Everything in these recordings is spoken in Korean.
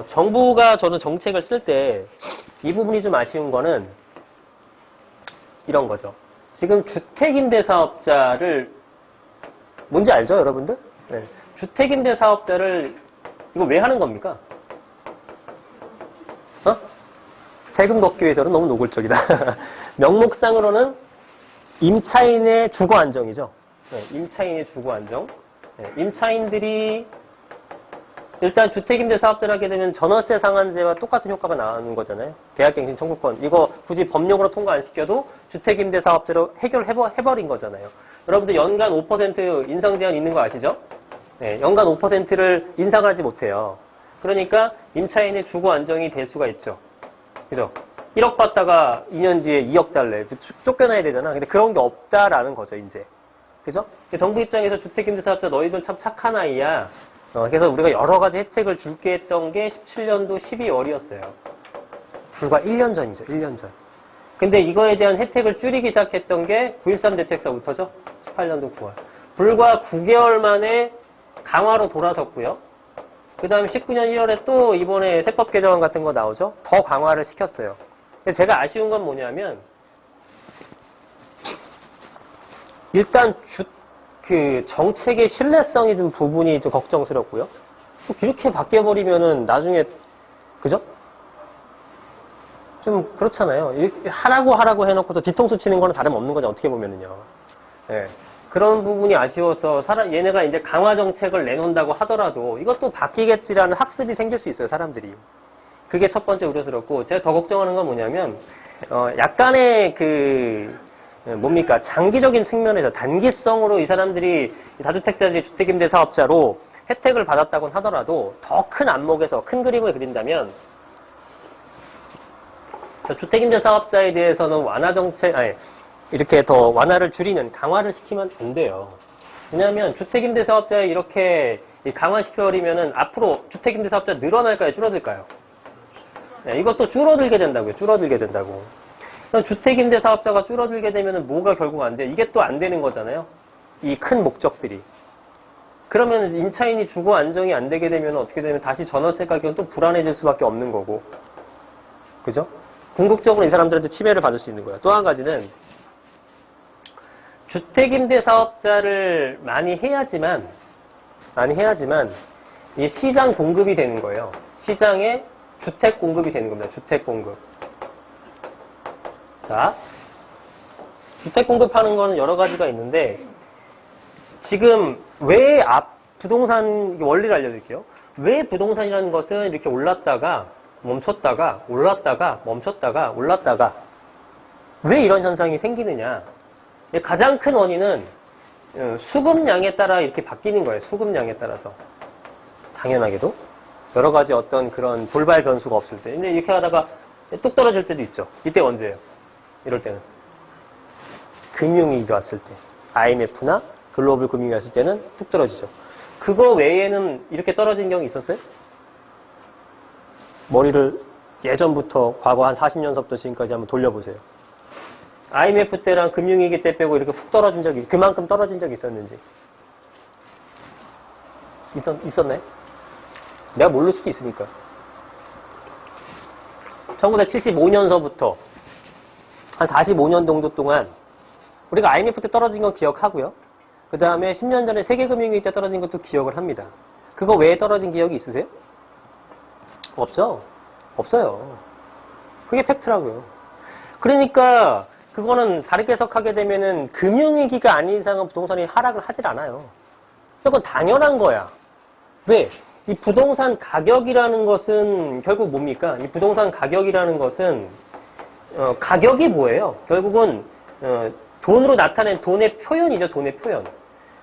정부가 저는 정책을 쓸 때 이 부분이 좀 아쉬운 거는 이런 거죠. 지금 주택임대사업자를 뭔지 알죠, 여러분들? 네. 주택임대사업자를 이거 왜 하는 겁니까? 세금 걷기 위해서는 너무 노골적이다. 명목상으로는 임차인의 주거 안정이죠. 네, 임차인의 주거 안정. 네, 임차인들이 일단 주택임대사업자를 하게 되면 전월세 상한제와 똑같은 효과가 나오는 거잖아요. 계약갱신 청구권. 이거 굳이 법령으로 통과 안 시켜도 주택임대사업자로 해결해버린 거잖아요. 여러분들 연간 5% 인상 제한 있는 거 아시죠? 네, 연간 5%를 인상하지 못해요. 그러니까 임차인의 주거 안정이 될 수가 있죠. 그죠? 1억 받다가 2년 뒤에 2억 달래. 쫓겨나야 되잖아. 근데 그런 게 없다라는 거죠, 이제. 그죠? 정부 입장에서 주택임대사업자 너희들 참 착한 아이야. 그래서 우리가 여러 가지 혜택을 줄게 했던 게 17년도 12월이었어요. 불과 1년 전이죠, 1년 전. 근데 이거에 대한 혜택을 줄이기 시작했던 게 9.13 대책서부터죠. 18년도 9월. 불과 9개월 만에 강화로 돌아섰고요. 그 다음에 19년 1월에 또 이번에 세법 개정안 같은 거 나오죠. 더 강화를 시켰어요. 근데 제가 아쉬운 건 뭐냐면 일단 그 정책의 신뢰성이 좀 부분이 좀 걱정스럽고요. 이렇게 바뀌어버리면은 나중에 그죠? 좀 그렇잖아요. 하라고 해놓고서 뒤통수 치는 거는 다름없는 거죠. 어떻게 보면은요. 네. 그런 부분이 아쉬워서 얘네가 이제 강화 정책을 내놓는다고 하더라도 이것도 바뀌겠지라는 학습이 생길 수 있어요. 사람들이. 그게 첫 번째 우려스럽고 제가 더 걱정하는 건 뭐냐면 약간의 뭡니까? 장기적인 측면에서 단기성으로 이 사람들이 다주택자들이 주택임대사업자로 혜택을 받았다곤 하더라도 더 큰 안목에서 큰 그림을 그린다면 주택임대사업자에 대해서는 완화 정책, 이렇게 더 완화를 줄이는 강화를 시키면 안 돼요. 왜냐하면 주택임대사업자에 이렇게 강화시켜버리면은 앞으로 주택임대사업자 늘어날까요? 줄어들까요? 네, 이것도 줄어들게 된다고요. 줄어들게 된다고. 주택임대사업자가 줄어들게 되면 뭐가 결국 안 돼요? 이게 또 안 되는 거잖아요. 이 큰 목적들이. 그러면 임차인이 주거 안정이 안 되게 되면 어떻게 되면 다시 전월세 가격은 또 불안해질 수밖에 없는 거고. 그죠? 궁극적으로 이 사람들한테 침해를 받을 수 있는 거예요. 또 한 가지는 주택임대사업자를 많이 해야지만 이 시장 공급이 되는 거예요. 시장에 주택 공급이 되는 겁니다. 주택 공급. 자, 주택 공급하는 거는 여러 가지가 있는데 지금 왜 부동산 원리를 알려드릴게요. 왜 부동산이라는 것은 이렇게 올랐다가 멈췄다가 올랐다가 멈췄다가 올랐다가 왜 이런 현상이 생기느냐. 가장 큰 원인은 수급량에 따라 이렇게 바뀌는 거예요. 수급량에 따라서. 당연하게도. 여러 가지 어떤 그런 돌발 변수가 없을 때. 근데 이렇게 하다가 뚝 떨어질 때도 있죠. 이때 언제예요? 이럴 때는. 금융위기가 왔을 때. IMF나 글로벌 금융이 왔을 때는 뚝 떨어지죠. 그거 외에는 이렇게 떨어진 경우 있었어요? 머리를 예전부터 과거 한 40년서부터 지금까지 한번 돌려보세요. IMF 때랑 금융위기 때 빼고 이렇게 훅 떨어진 적이, 그만큼 떨어진 적이 있었는지. 있었나요? 내가 모를 수도 있으니까. 1975년서부터 한 45년 정도 동안 우리가 IMF 때 떨어진 건 기억하고요. 그 다음에 10년 전에 세계금융위기 때 떨어진 것도 기억을 합니다. 그거 외에 떨어진 기억이 있으세요? 없죠? 없어요. 그게 팩트라고요. 그러니까 그거는 다르게 해석하게 되면은 금융위기가 아닌 이상은 부동산이 하락을 하질 않아요. 이건 당연한 거야. 왜? 이 부동산 가격이라는 것은 결국 뭡니까? 이 부동산 가격이라는 것은 가격이 뭐예요? 결국은 돈으로 나타낸 돈의 표현이죠. 돈의 표현.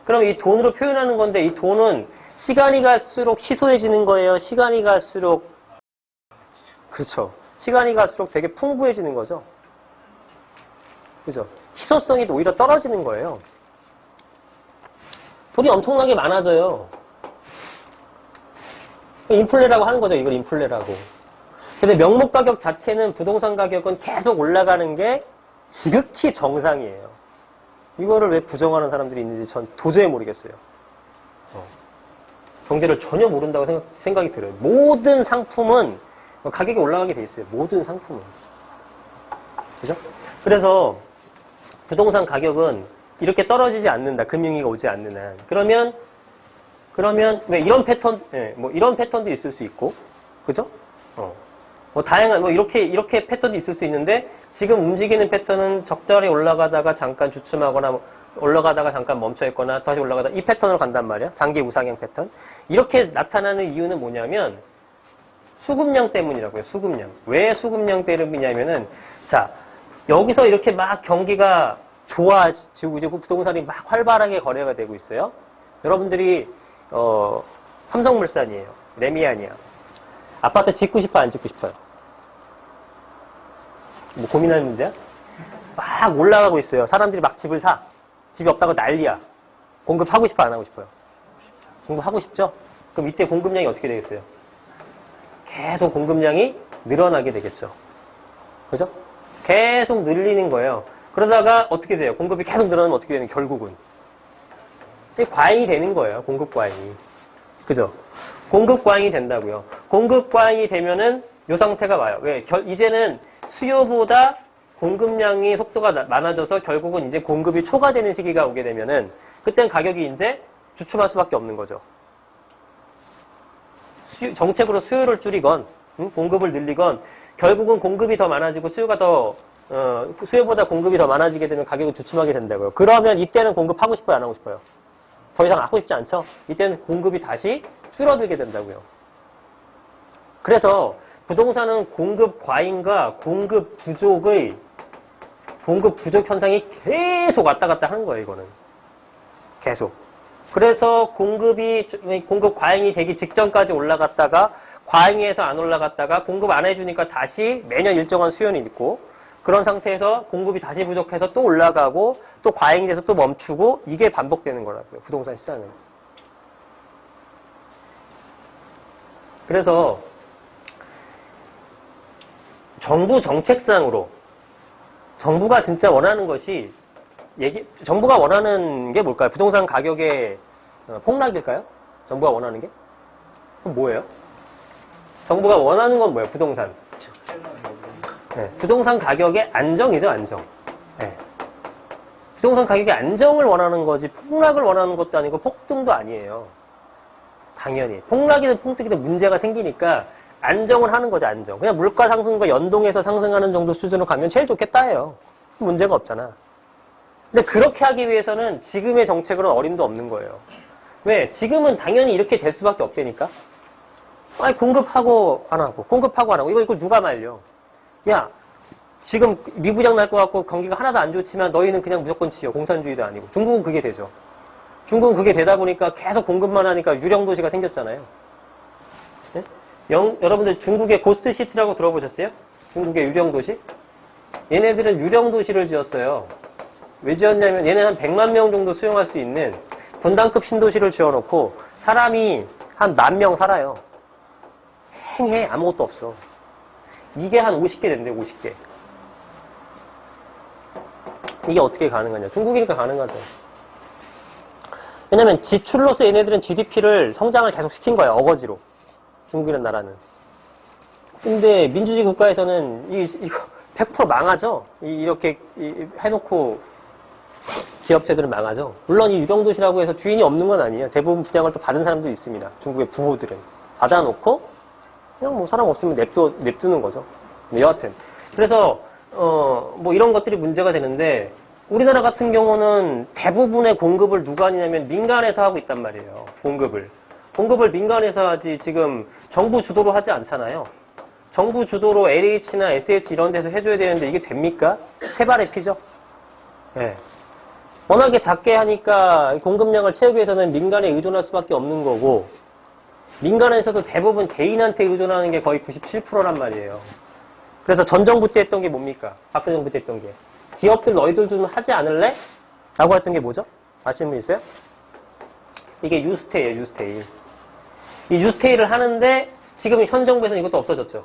그럼 이 돈으로 표현하는 건데 이 돈은 시간이 갈수록 희소해지는 거예요. 시간이 갈수록 그렇죠. 시간이 갈수록 되게 풍부해지는 거죠. 그죠? 희소성이 오히려 떨어지는 거예요. 돈이 엄청나게 많아져요. 인플레라고 하는 거죠. 이걸 인플레라고. 근데 명목 가격 자체는 부동산 가격은 계속 올라가는 게 지극히 정상이에요. 이거를 왜 부정하는 사람들이 있는지 전 도저히 모르겠어요. 경제를 전혀 모른다고 생각이 들어요. 모든 상품은 가격이 올라가게 돼 있어요. 모든 상품은. 그죠? 그래서 부동산 가격은 이렇게 떨어지지 않는다. 금융위기가 오지 않는 한. 그러면 왜 이런 패턴, 뭐 이런 패턴도 있을 수 있고, 그죠? 뭐 다양한, 뭐 이렇게 패턴도 있을 수 있는데, 지금 움직이는 패턴은 적절히 올라가다가 잠깐 주춤하거나, 올라가다가 잠깐 멈춰있거나, 다시 올라가다 이 패턴으로 간단 말이야. 장기 우상향 패턴. 이렇게 나타나는 이유는 뭐냐면, 수급량 때문이라고요. 수급량. 왜 수급량 때문이냐면은, 자, 여기서 이렇게 막 경기가 좋아지고, 이제 부동산이 막 활발하게 거래가 되고 있어요. 여러분들이, 삼성물산이에요. 레미안이야. 아파트 짓고 싶어, 안 짓고 싶어요? 뭐 고민하는 문제야? 막 올라가고 있어요. 사람들이 막 집을 사. 집이 없다고 난리야. 공급하고 싶어, 안 하고 싶어요? 공급하고 싶죠? 그럼 이때 공급량이 어떻게 되겠어요? 계속 공급량이 늘어나게 되겠죠. 그죠? 계속 늘리는 거예요. 그러다가 어떻게 돼요? 공급이 계속 늘어나면 어떻게 되는 결국은? 과잉이 되는 거예요. 공급 과잉이. 그죠? 공급 과잉이 된다고요. 공급 과잉이 되면은 요 상태가 와요. 왜? 이제는 수요보다 공급량이 속도가 많아져서 결국은 이제 공급이 초과되는 시기가 오게 되면은 그땐 가격이 이제 주춤할 수밖에 없는 거죠. 정책으로 수요를 줄이건 공급을 늘리건 결국은 공급이 더 많아지고 수요보다 공급이 더 많아지게 되면 가격이 주춤하게 된다고요. 그러면 이때는 공급하고 싶어요? 안 하고 싶어요? 더 이상 하고 싶지 않죠? 이때는 공급이 다시 줄어들게 된다고요. 그래서 부동산은 공급 과잉과 공급 부족 현상이 계속 왔다 갔다 하는 거예요, 이거는. 계속. 그래서 공급 과잉이 되기 직전까지 올라갔다가 과잉에서 안 올라갔다가 공급 안 해주니까 다시 매년 일정한 수요는 있고 그런 상태에서 공급이 다시 부족해서 또 올라가고 또 과잉이 돼서 또 멈추고 이게 반복되는 거라고요. 부동산 시장은. 그래서 정부 정책상으로 정부가 진짜 원하는 것이 정부가 원하는 게 뭘까요? 부동산 가격의 폭락일까요? 정부가 원하는 게? 그럼 뭐예요? 정부가 원하는 건 뭐예요? 부동산. 네, 부동산 가격의 안정이죠, 안정. 네. 부동산 가격의 안정을 원하는 거지 폭락을 원하는 것도 아니고 폭등도 아니에요. 당연히. 폭락이든 폭등이든 문제가 생기니까 안정을 하는 거죠, 안정. 그냥 물가 상승과 연동해서 상승하는 정도 수준으로 가면 제일 좋겠다 해요. 문제가 없잖아. 근데 그렇게 하기 위해서는 지금의 정책으로는 어림도 없는 거예요. 왜? 지금은 당연히 이렇게 될 수밖에 없다니까? 아니, 공급하고 안 하고, 공급하고 안 하고. 이거 누가 말려? 야, 지금 미부장 날 것 같고 경기가 하나도 안 좋지만 너희는 그냥 무조건 지어. 공산주의도 아니고. 중국은 그게 되죠. 중국은 그게 되다 보니까 계속 공급만 하니까 유령도시가 생겼잖아요. 네? 여러분들 중국의 고스트시티라고 들어보셨어요? 중국의 유령도시? 얘네들은 유령도시를 지었어요. 왜 지었냐면 얘네 한 100만 명 정도 수용할 수 있는 분당급 신도시를 지어놓고 사람이 한 10,000명 살아요. 행해 아무것도 없어. 이게 한 50개 된대, 50개. 이게 어떻게 가능하냐. 중국이니까 가능하죠. 왜냐면 지출로서 얘네들은 GDP를 성장을 계속 시킨 거야, 어거지로. 중국이라는 나라는. 근데 민주주의 국가에서는 이거 100% 망하죠? 이렇게 해놓고 기업체들은 망하죠. 물론 이 유령도시라고 해서 주인이 없는 건 아니에요. 대부분 분양을 또 받은 사람도 있습니다. 중국의 부호들은. 받아놓고 그냥 뭐 사람 없으면 냅두는 거죠. 여하튼. 그래서 뭐 이런 것들이 문제가 되는데 우리나라 같은 경우는 대부분의 공급을 누가 하냐면 민간에서 하고 있단 말이에요. 공급을 민간에서 하지 지금 정부 주도로 하지 않잖아요. 정부 주도로 LH나 SH 이런 데서 해줘야 되는데 이게 됩니까? 세발의 피죠. 네. 워낙에 작게 하니까 공급량을 채우기 위해서는 민간에 의존할 수밖에 없는 거고 민간에서도 대부분 개인한테 의존하는 게 거의 97%란 말이에요. 그래서 전 정부 때 했던 게 뭡니까? 박근혜 정부 때 했던 게. 기업들 너희들 좀 하지 않을래? 라고 했던 게 뭐죠? 아시는 분 있어요? 이게 유스테이예요, 유스테이. 이 유스테이를 하는데 지금 현 정부에서는 이것도 없어졌죠.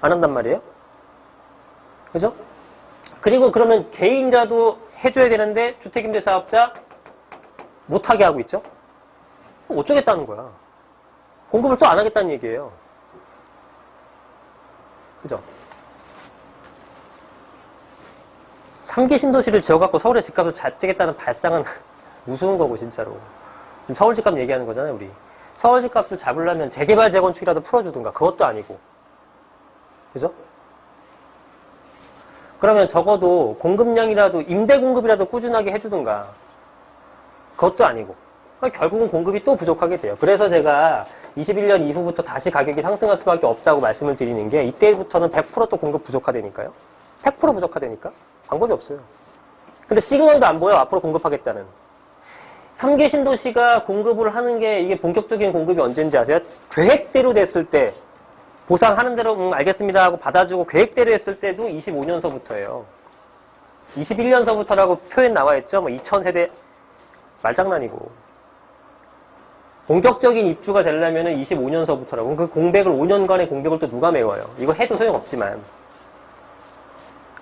안 한단 말이에요. 그죠? 그리고 그러면 개인자도 해줘야 되는데 주택임대사업자 못하게 하고 있죠. 어쩌겠다는 거야. 공급을 또 안 하겠다는 얘기예요. 그죠? 3기 신도시를 지어갖고 서울의 집값을 잡겠다는 발상은 우스운 거고, 진짜로. 지금 서울 집값 얘기하는 거잖아요, 우리. 서울 집값을 잡으려면 재개발, 재건축이라도 풀어주든가. 그것도 아니고. 그죠? 그러면 적어도 공급량이라도, 임대 공급이라도 꾸준하게 해주든가. 그것도 아니고. 그러니까 결국은 공급이 또 부족하게 돼요. 그래서 제가 21년 이후부터 다시 가격이 상승할 수밖에 없다고 말씀을 드리는 게, 이때부터는 100% 또 공급 부족하다니까요. 100% 부족하다니까? 방법이 없어요. 근데 시그널도 안 보여, 앞으로 공급하겠다는. 3개 신도시가 공급을 하는 게, 이게 본격적인 공급이 언제인지 아세요? 계획대로 됐을 때, 보상하는 대로 알겠습니다 하고 받아주고 계획대로 했을 때도 25년서부터예요. 21년서부터라고 표현 나와 있죠. 뭐 2000세대 말장난이고. 본격적인 입주가 되려면 25년서부터라고. 그 공백을 5년간의 공백을 또 누가 메워요? 이거 해도 소용없지만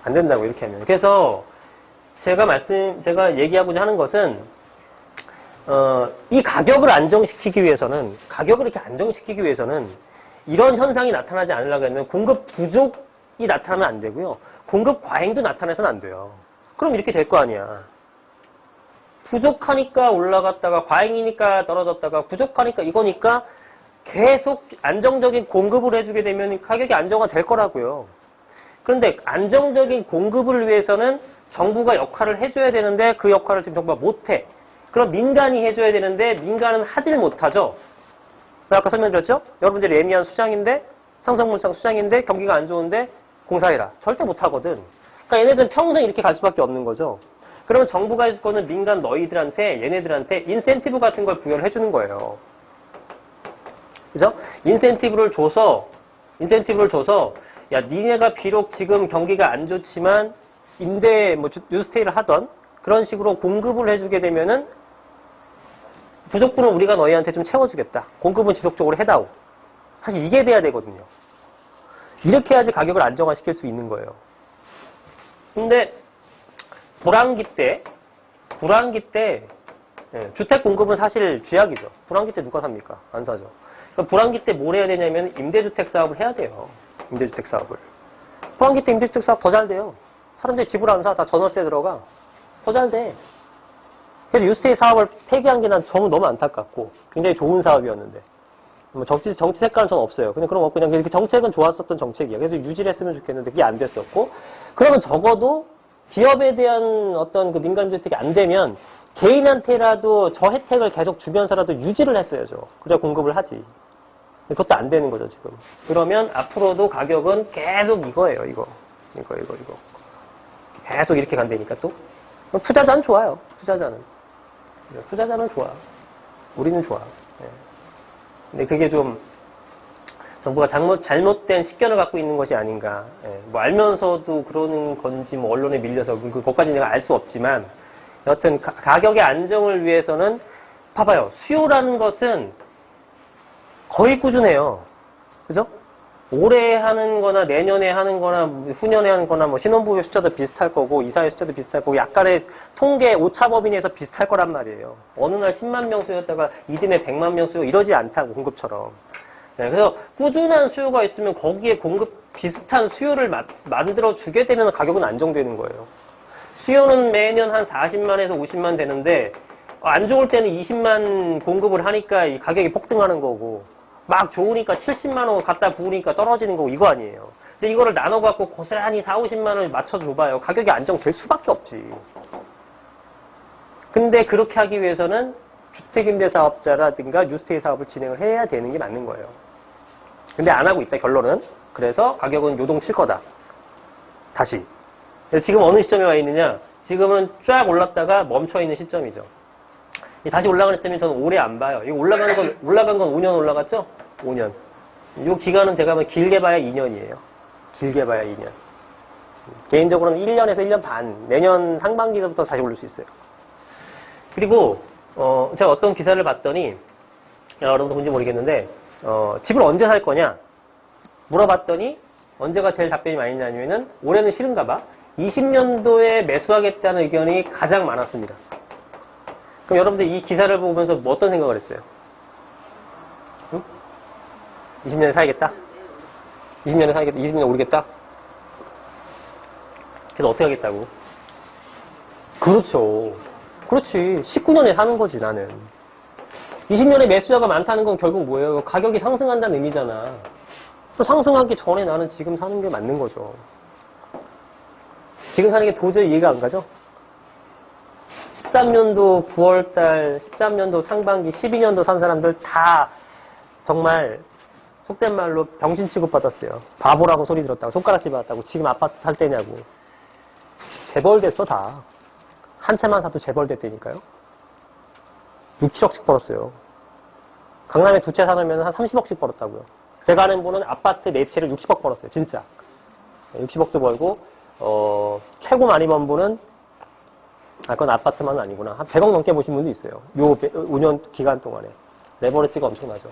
안 된다고 이렇게 하면. 그래서 제가 얘기하고자 하는 것은 이 가격을 안정시키기 위해서는 이런 현상이 나타나지 않으려고 하면 공급 부족이 나타나면 안 되고요. 공급 과잉도 나타나서는 안 돼요. 그럼 이렇게 될 거 아니야. 부족하니까 올라갔다가 과잉이니까 떨어졌다가 부족하니까 이거니까 계속 안정적인 공급을 해주게 되면 가격이 안정화 될 거라고요. 그런데 안정적인 공급을 위해서는 정부가 역할을 해줘야 되는데 그 역할을 지금 정부가 못해. 그럼 민간이 해줘야 되는데 민간은 하질 못하죠. 아까 설명드렸죠? 여러분들이 예미한 수장인데, 삼성물산 수장인데, 경기가 안 좋은데, 공사해라. 절대 못하거든. 그러니까 얘네들은 평생 이렇게 갈 수밖에 없는 거죠. 그러면 정부가 해줄 거는 민간 너희들한테, 얘네들한테 인센티브 같은 걸 부여를 해주는 거예요. 그죠? 인센티브를 줘서, 야, 니네가 비록 지금 경기가 안 좋지만, 뉴스테이를 하던, 그런 식으로 공급을 해주게 되면은, 부족분은 우리가 너희한테 좀 채워주겠다. 공급은 지속적으로 해다오. 사실 이게 돼야 되거든요. 이렇게 해야지 가격을 안정화시킬 수 있는 거예요. 근데 불황기 때 주택 공급은 사실 쥐약이죠. 불황기 때 누가 삽니까? 안 사죠. 그러니까 불황기 때 뭘 해야 되냐면 임대주택 사업을 해야 돼요. 임대주택 사업을. 불황기 때 임대주택 사업 더 잘 돼요. 사람들이 집을 안 사. 다 전월세 들어가. 더 잘 돼. 그래서 유스테이 사업을 폐기한 게 난 너무 안타깝고 굉장히 좋은 사업이었는데 뭐 정치 색깔은 전 없어요. 그냥 그런 거 그냥 그 정책은 좋았었던 정책이야. 그래서 유지를 했으면 좋겠는데 그게 안 됐었고 그러면 적어도 기업에 대한 어떤 그 민간주택이 안 되면 개인한테라도 저 혜택을 계속 주면서라도 유지를 했어야죠. 그래야 공급을 하지. 그것도 안 되는 거죠 지금. 그러면 앞으로도 가격은 계속 이거예요. 이거. 계속 이렇게 간다니까 또. 투자자는 좋아요. 투자자는 좋아. 우리는 좋아. 근데 그게 좀 정부가 잘못된 식견을 갖고 있는 것이 아닌가. 뭐 알면서도 그러는 건지 뭐 언론에 밀려서 그것까지 내가 알 수 없지만 여하튼 가격의 안정을 위해서는 봐봐요. 수요라는 것은 거의 꾸준해요. 그죠? 올해 하는 거나 내년에 하는 거나 후년에 하는 거나 뭐 신혼부부 숫자도 비슷할 거고 이사회 숫자도 비슷할 거고 약간의 통계 오차범위내에서 비슷할 거란 말이에요. 어느 날 10만 명 수요였다가 이듬해 100만 명 수요 이러지 않다고 공급처럼. 네, 그래서 꾸준한 수요가 있으면 거기에 공급 비슷한 수요를 만들어 주게 되면 가격은 안정되는 거예요. 수요는 매년 한 40만에서 50만 되는데 안 좋을 때는 20만 공급을 하니까 이 가격이 폭등하는 거고 막 좋으니까 70만 원 갖다 부으니까 떨어지는 거고 이거 아니에요. 근데 이거를 나눠갖고 고스란히 4, 50만 원을 맞춰줘봐요. 가격이 안정될 수밖에 없지. 근데 그렇게 하기 위해서는 주택임대사업자라든가 뉴스테이 사업을 진행을 해야 되는 게 맞는 거예요. 근데 안 하고 있다 결론은. 그래서 가격은 요동칠 거다. 다시. 지금 어느 시점에 와 있느냐. 지금은 쫙 올랐다가 멈춰있는 시점이죠. 다시 올라가는 시점이 저는 오래 안 봐요. 이거 올라간 건 5년 올라갔죠? 5년. 이 기간은 제가 보면 길게 봐야 2년이에요. 길게 봐야 2년. 개인적으로는 1년에서 1년 반. 내년 상반기부터 다시 오를 수 있어요. 그리고, 제가 어떤 기사를 봤더니, 여러분도 본지 모르겠는데, 집을 언제 살 거냐? 물어봤더니, 언제가 제일 답변이 많이 나냐면은, 올해는 싫은가 봐. 20년도에 매수하겠다는 의견이 가장 많았습니다. 그럼 여러분들 이 기사를 보면서 뭐 어떤 생각을 했어요? 20년에 살겠다? 20년에 살겠다? 20년 오르겠다? 그래서 어떻게 하겠다고? 그렇죠. 그렇지. 19년에 사는 거지, 나는. 20년에 매수자가 많다는 건 결국 뭐예요? 가격이 상승한다는 의미잖아. 또 상승하기 전에 나는 지금 사는 게 맞는 거죠. 지금 사는 게 도저히 이해가 안 가죠? 13년도 9월달, 13년도 상반기, 12년도 산 사람들 다 정말 속된 말로 병신 취급받았어요. 바보라고 소리 들었다고, 손가락질 받았다고, 지금 아파트 살 때냐고. 재벌됐어, 다. 한 채만 사도 재벌됐다니까요. 6, 7억씩 벌었어요. 강남에 두 채 사놓으면 한 30억씩 벌었다고요. 제가 아는 분은 아파트 4채를 60억 벌었어요. 진짜. 60억도 벌고, 최고 많이 번 분은, 그건 아파트만은 아니구나. 한 100억 넘게 보신 분도 있어요. 요 5년 기간 동안에. 레버리지가 엄청나죠.